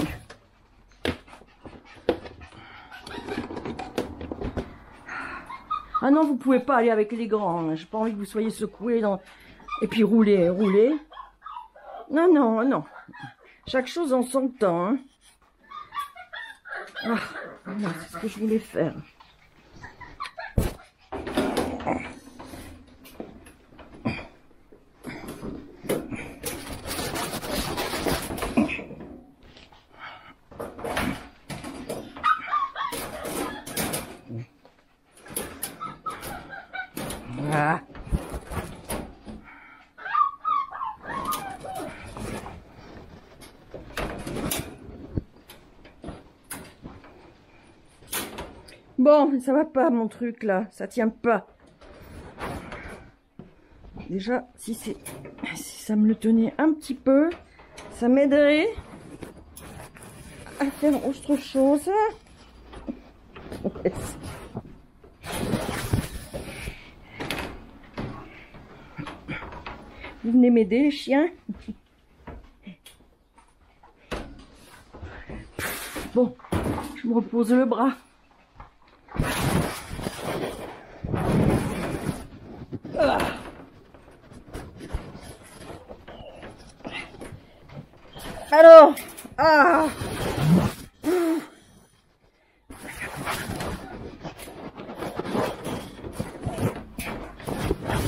Ah non, vous pouvez pas aller avec les grands. Hein. J'ai pas envie que vous soyez secoués dans... et puis rouler. Non, non, non. Chaque chose en son temps. Hein. Ah, voilà, c'est ce que je voulais faire. Voilà. Bon, ça va pas mon truc là, ça tient pas. Déjà, si ça me le tenait un petit peu, ça m'aiderait à faire autre chose. Vous venez m'aider les chiens? Bon, je me repose le bras. Ah. Alors, ah.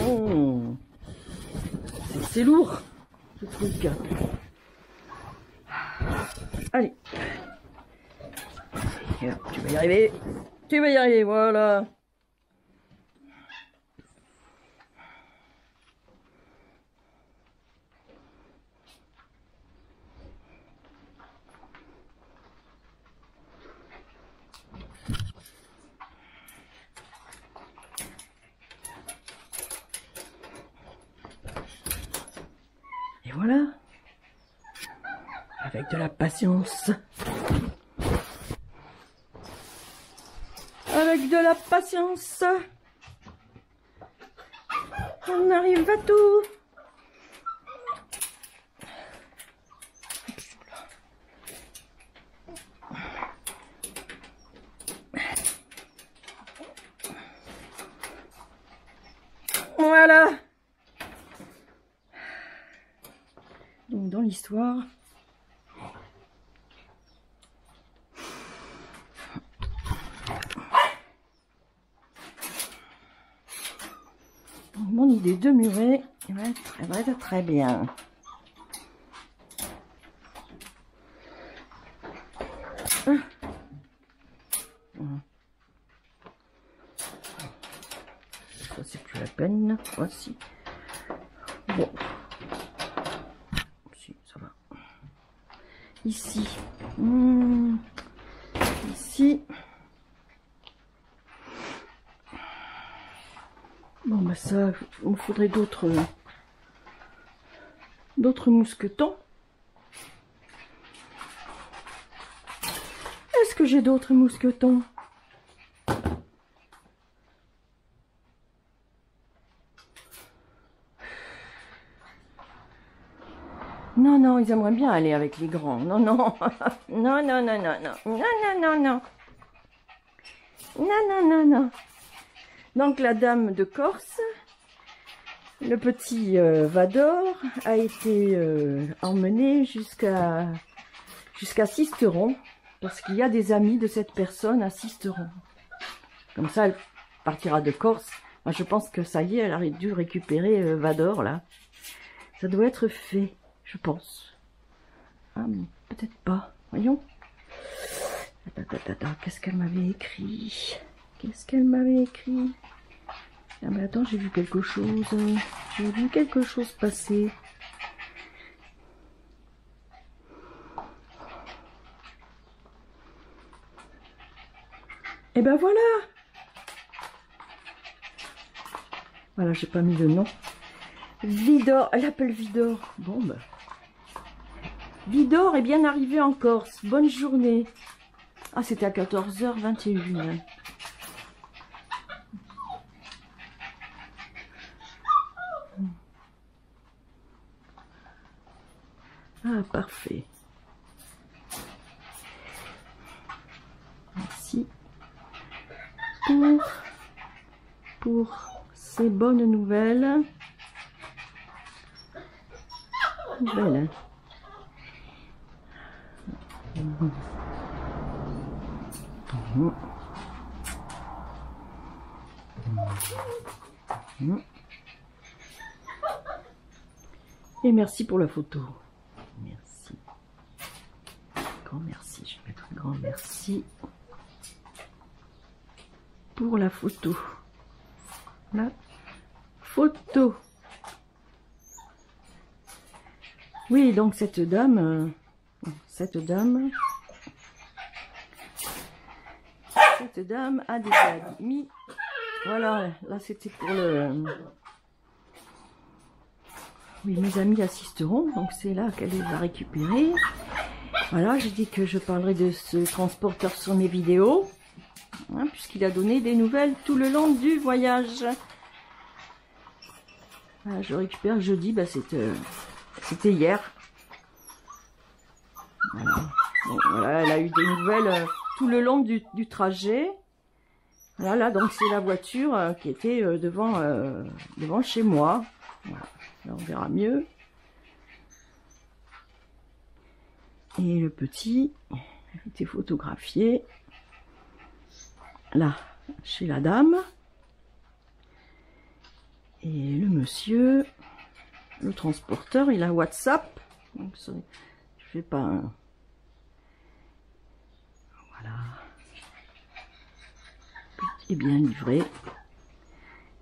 Oh. C'est lourd, ce truc. Allez. Tu vas y arriver. Tu vas y arriver, voilà. Et voilà. Avec de la patience. Avec de la patience. On arrive à tout. Voilà. Donc dans l'histoire, mon idée de muret va être très bien. Ça c'est plus la peine. Voici. Bon. Si, ça va. Ici. Ici. Bon, bah ça, il me faudrait d'autres mousquetons. Est-ce que j'ai d'autres mousquetons? Non, non, ils aimeraient bien aller avec les grands. Non, non. Non, non, non, non, non. Non, non, non, non. Non, non, non, non. Donc, la dame de Corse, le petit Vador, a été emmené jusqu'à Sisteron, parce qu'il y a des amis de cette personne à Sisteron. Comme ça, elle partira de Corse. Moi, je pense que ça y est, elle a dû récupérer Vador, là. Ça doit être fait, je pense. Ah, mais peut-être pas. Voyons. Attends, qu'est-ce qu'elle m'avait écrit? Qu'est-ce qu'elle m'avait écrit? Ah, mais attends, j'ai vu quelque chose. J'ai vu quelque chose passer. Et ben voilà. Voilà, j'ai pas mis le nom. Vidor, elle appelle Vidor. Bon, ben. Vidor est bien arrivé en Corse. Bonne journée. Ah, c'était à 14h21. Ah, parfait. Merci pour ces bonnes nouvelles. Belle. Et merci pour la photo. Merci. Grand merci. Je vais mettre un grand merci pour la photo. La photo. Oui, donc cette dame a des amis. Voilà, là c'était pour le... Oui, mes amis assisteront, donc c'est là qu'elle les a récupérés. Voilà, j'ai dit que je parlerai de ce transporteur sur mes vidéos, hein, puisqu'il a donné des nouvelles tout le long du voyage. Voilà, je le récupère jeudi, bah c'était hier. Voilà. Bon, voilà, elle a eu des nouvelles tout le long du trajet. Voilà, là, donc c'est la voiture qui était devant chez moi. Voilà. Là, on verra mieux. Et le petit a été photographié là, chez la dame. Et le monsieur, le transporteur, il a WhatsApp. Donc, je fais pas un... Voilà. Petit est bien livré.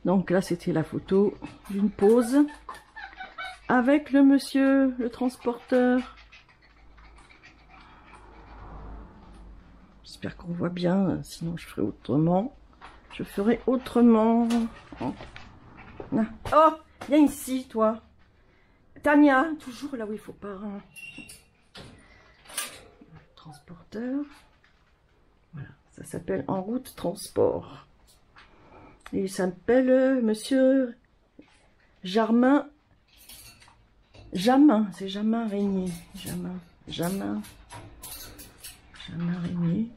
Donc là, c'était la photo d'une pause avec le monsieur, le transporteur. J'espère qu'on voit bien, sinon je ferai autrement. Je ferai autrement. Oh, viens ici, toi. Tania, toujours là où il faut pas. Transporteur. Voilà, ça s'appelle En route transport. Et il s'appelle Monsieur Jamin. C'est Jamin Régnier. Jamin Régnier.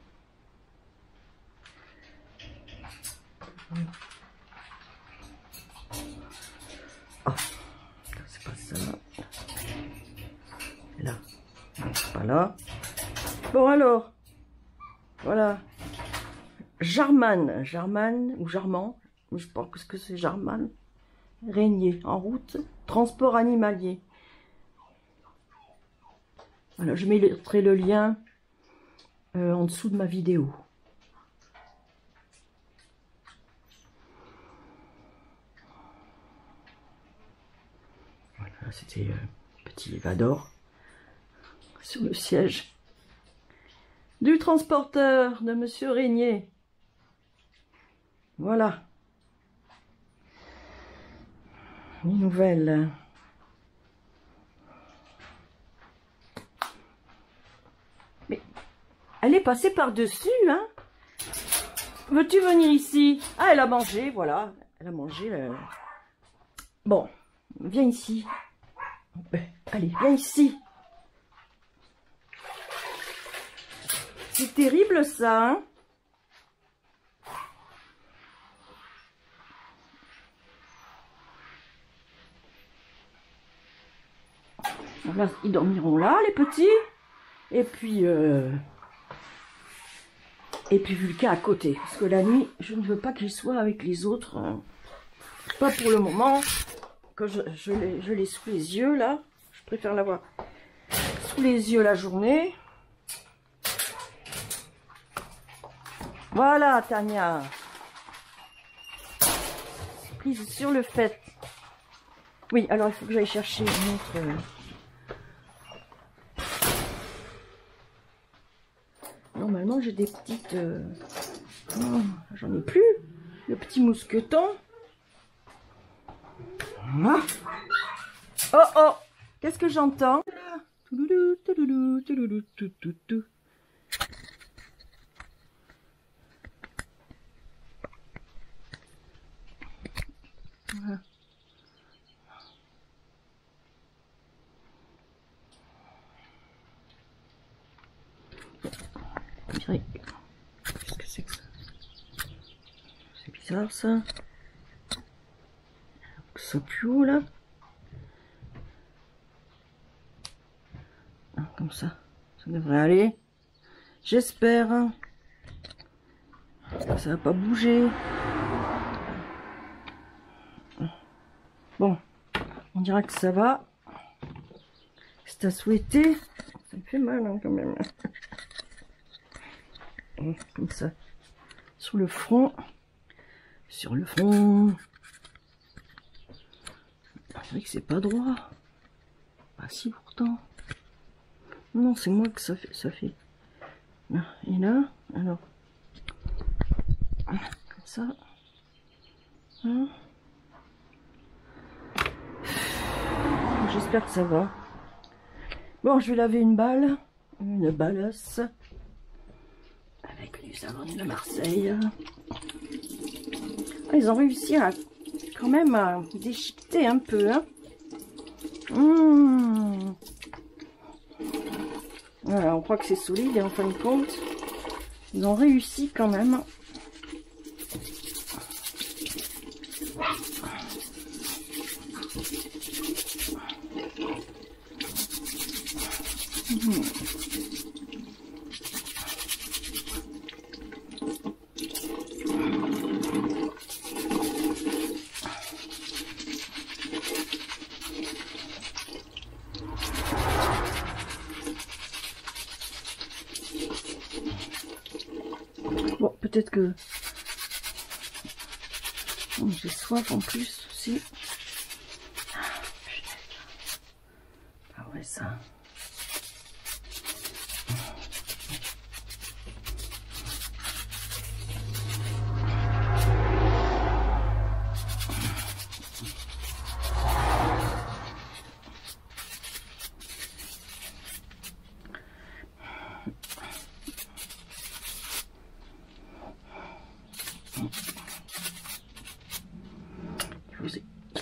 Oh, c'est pas ça. Là, c'est pas là. Bon alors, voilà. Jarman ou Jarman, je pense que c'est Jarman. Régnier, en route, transport animalier. Voilà, je mettrai le lien en dessous de ma vidéo. C'était petit Evador sur le siège du transporteur de Monsieur Régnier. Voilà. Les nouvelles. Mais elle est passée par-dessus, hein? Veux-tu venir ici? Ah, elle a mangé, voilà. Elle a mangé. Bon, viens ici. Allez, viens ici. C'est terrible ça, hein? Là, ils dormiront là, les petits. Et puis Vulcain à côté. Parce que la nuit, je ne veux pas qu'il soit avec les autres. Pas pour le moment. Quand je l'ai sous les yeux, là. Je préfère l'avoir sous les yeux la journée. Voilà, Tania. Prise sur le fait. Oui, alors il faut que j'aille chercher une autre... Normalement, j'ai des petites... Oh, j'en ai plus. Le petit mousqueton. Ah. Oh, oh. Qu'est-ce que j'entends? Voilà. Qu'est-ce que c'est que ça? C'est bizarre ça. Ça pue où là? Ah, comme ça devrait aller. J'espère. Ça va pas bouger. Bon, on dira que ça va. C'est à souhaiter. Ça me fait mal hein, quand même. Comme ça. Sur le front. Sur le front. C'est vrai que c'est pas droit. Ah si pourtant. Non, c'est moi que ça fait. Et là, alors. Comme ça. Hein. J'espère que ça va. Bon, je vais laver une balasse. Avec du savon de Marseille. Ah, ils ont réussi à quand même à déchiqueter un peu. Hein. Voilà, on croit que c'est solide et en fin de compte, ils ont réussi quand même. Bon, peut-être que... Oh, j'ai soif en plus aussi. Ah ouais, ça...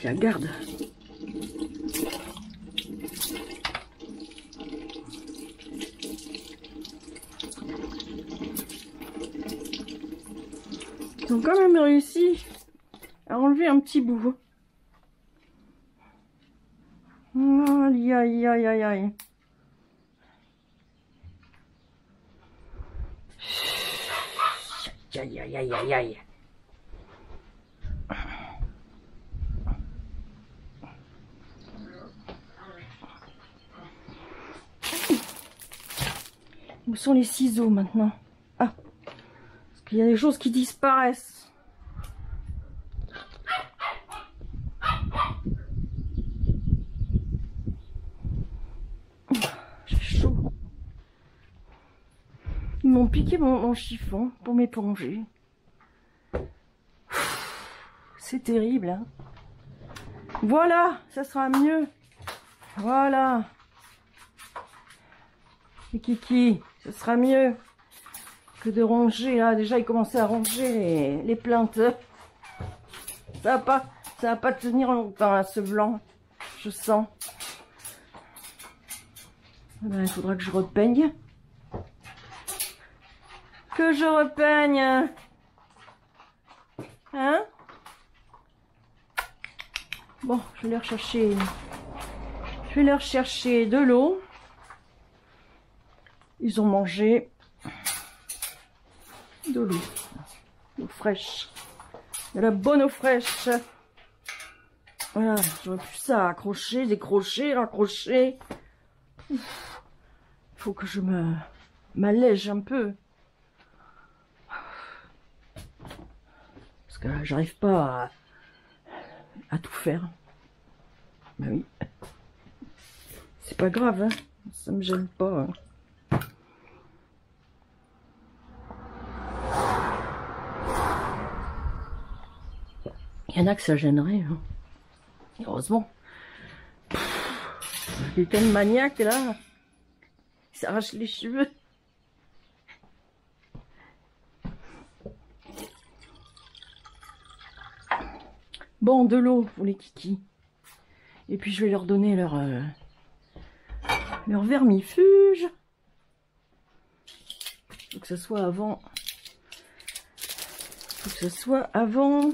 La garde. Ils ont quand même réussi à enlever un petit bout. Aïe aïe aïe aïe aïe. Aïe aïe aïe aïe aïe. Où sont les ciseaux maintenant? Ah, parce qu'il y a des choses qui disparaissent. Ils m'ont piqué mon chiffon pour m'éponger. C'est terrible, hein. Voilà, ça sera mieux. Voilà. Et Kiki, ce sera mieux que de ronger, là. Déjà, il commençait à ronger les plantes. Ça va pas tenir longtemps, là, ce blanc. Je sens. Ben, il faudra que je repeigne. Que je repeigne. Hein? Bon, je vais leur chercher de l'eau. Ils ont mangé de l'eau fraîche. De la bonne eau fraîche. Voilà, j'aurais plus ça à accrocher, décrocher, raccrocher. Il faut que je m'allège un peu. Parce que là, j'arrive pas à tout faire. Ben oui. C'est pas grave, hein. Ça me gêne pas. Hein. Il y en a que ça gênerait. Hein. Heureusement. Il est tellement maniaque là. Il s'arrache les cheveux. Bon, de l'eau pour les kikis. Et puis je vais leur donner leur vermifuge. Faut que ce soit avant. Faut que ce soit avant.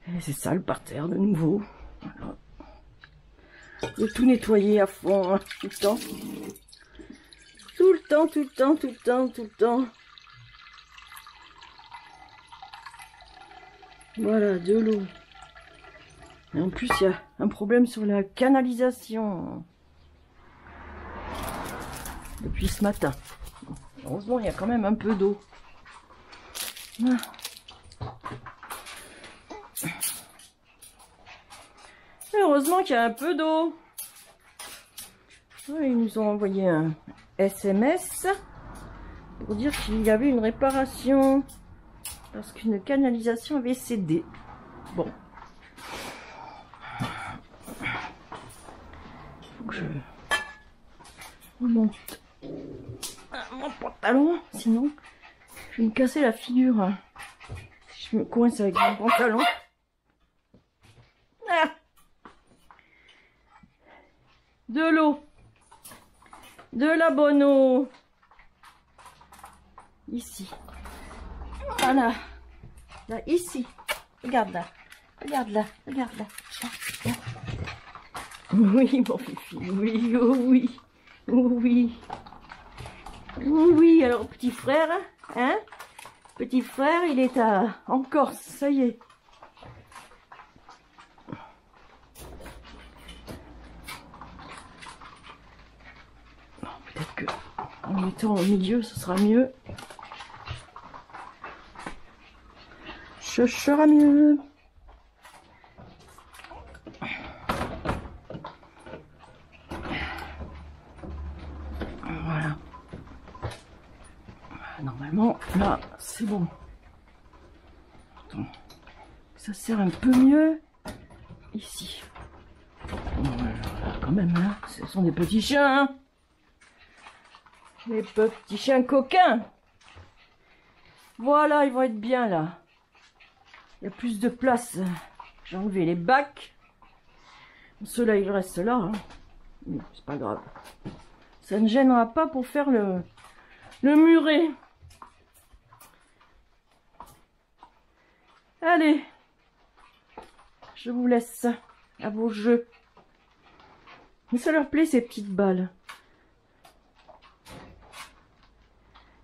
Et c'est sale par terre de nouveau. Voilà. Faut tout nettoyer à fond, hein, tout le temps. Tout le temps, tout le temps, tout le temps, tout le temps. Voilà, de l'eau. Et en plus, il y a un problème sur la canalisation. Depuis ce matin. Heureusement, il y a quand même un peu d'eau. Ah. Heureusement qu'il y a un peu d'eau. Ouais, ils nous ont envoyé un SMS pour dire qu'il y avait une réparation parce qu'une canalisation avait cédé. Bon. Faut que je remonte mon pantalon, sinon je vais me casser la figure si je me coince avec mon pantalon. Ah, de l'eau, de la bonne eau, ici, voilà, là, ici, regarde là, regarde là, regarde là, oui mon fifi, oui, oh oui, oh oui, oh oui, alors petit frère, hein, petit frère, il est en Corse, ça y est. Peut-être que en mettant au milieu, ce sera mieux. Ce sera mieux. Voilà. Normalement, là, c'est bon. Attends. Ça sert un peu mieux ici. Quand même, là, ce sont des petits chiens. Hein. Les petits chiens coquins. Voilà, ils vont être bien là. Il y a plus de place. J'ai enlevé les bacs. Ceux-là, ils restent là. Hein. C'est pas grave. Ça ne gênera pas pour faire le muret. Allez. Je vous laisse à vos jeux. Mais ça leur plaît ces petites balles.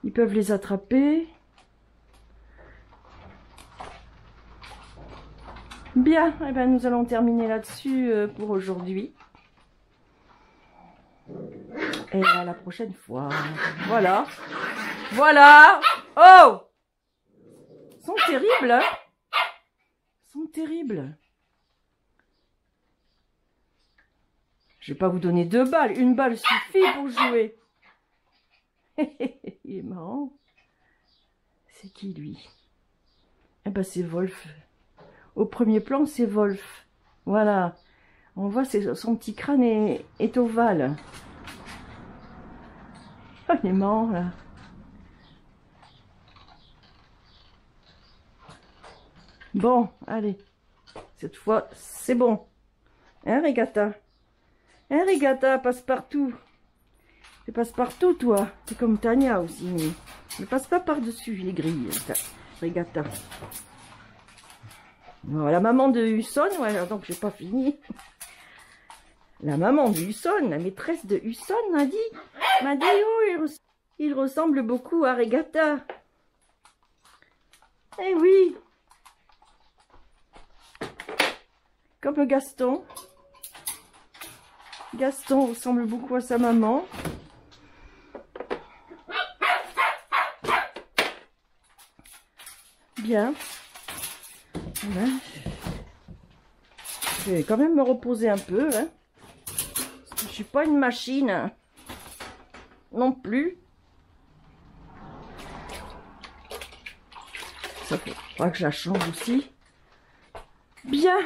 Ils peuvent les attraper. Bien, eh ben, nous allons terminer là-dessus pour aujourd'hui. Et à la prochaine fois. Voilà. Voilà. Oh! Ils sont terribles, hein? Ils sont terribles. Je vais pas vous donner 2 balles. 1 balle suffit pour jouer. Il est marrant. C'est qui lui? Eh ben c'est Wolf. Au premier plan, c'est Wolf. Voilà. On voit son petit crâne est ovale. Oh, il est marrant là. Bon, allez. Cette fois, c'est bon. Hein, Regatta? Hein, Regatta, passe-partout. Tu passes partout, toi. C'est comme Tania aussi. Mais ne passe pas par-dessus les grilles, Regatta. Bon, la maman de Husson, ouais, donc j'ai pas fini. La maman de Husson, la maîtresse de Husson m'a dit, oh, il ressemble beaucoup à Regatta. Eh oui. Comme Gaston. Gaston ressemble beaucoup à sa maman. Bien. Voilà. Je vais quand même me reposer un peu. Hein. Parce que je suis pas une machine. Non plus. Ça faudra que je la change aussi. Bien.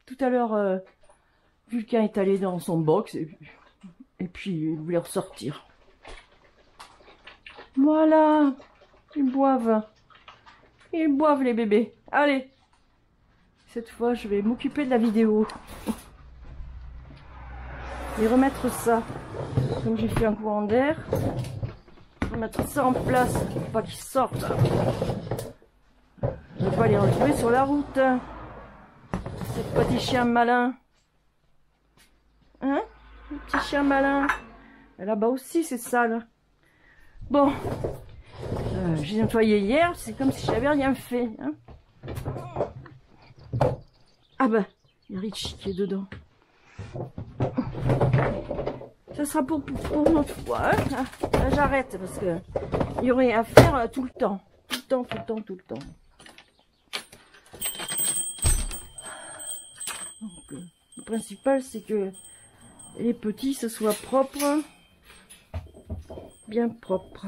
Tout à l'heure, Vulcain est allé dans son box et puis il voulait ressortir. Voilà. Ils boivent. Ils boivent les bébés. Allez. Cette fois, je vais m'occuper de la vidéo. Et remettre ça. Comme j'ai fait un courant d'air. Remettre ça en place. Pour pas qu'ils sortent. Je ne vais pas les retrouver sur la route. Ces petits chiens malins. Hein? Les petits chiens malins. Là-bas aussi, c'est sale. Bon. J'ai nettoyé hier. C'est comme si j'avais rien fait. Hein? Ah ben, il y a Richie qui est dedans. Ça sera pour une autre fois. Hein? Là, j'arrête parce que il y aurait à faire tout le temps. Tout le temps, tout le temps, tout le temps. Donc, le principal, c'est que les petits, ce soit propre. Bien propre.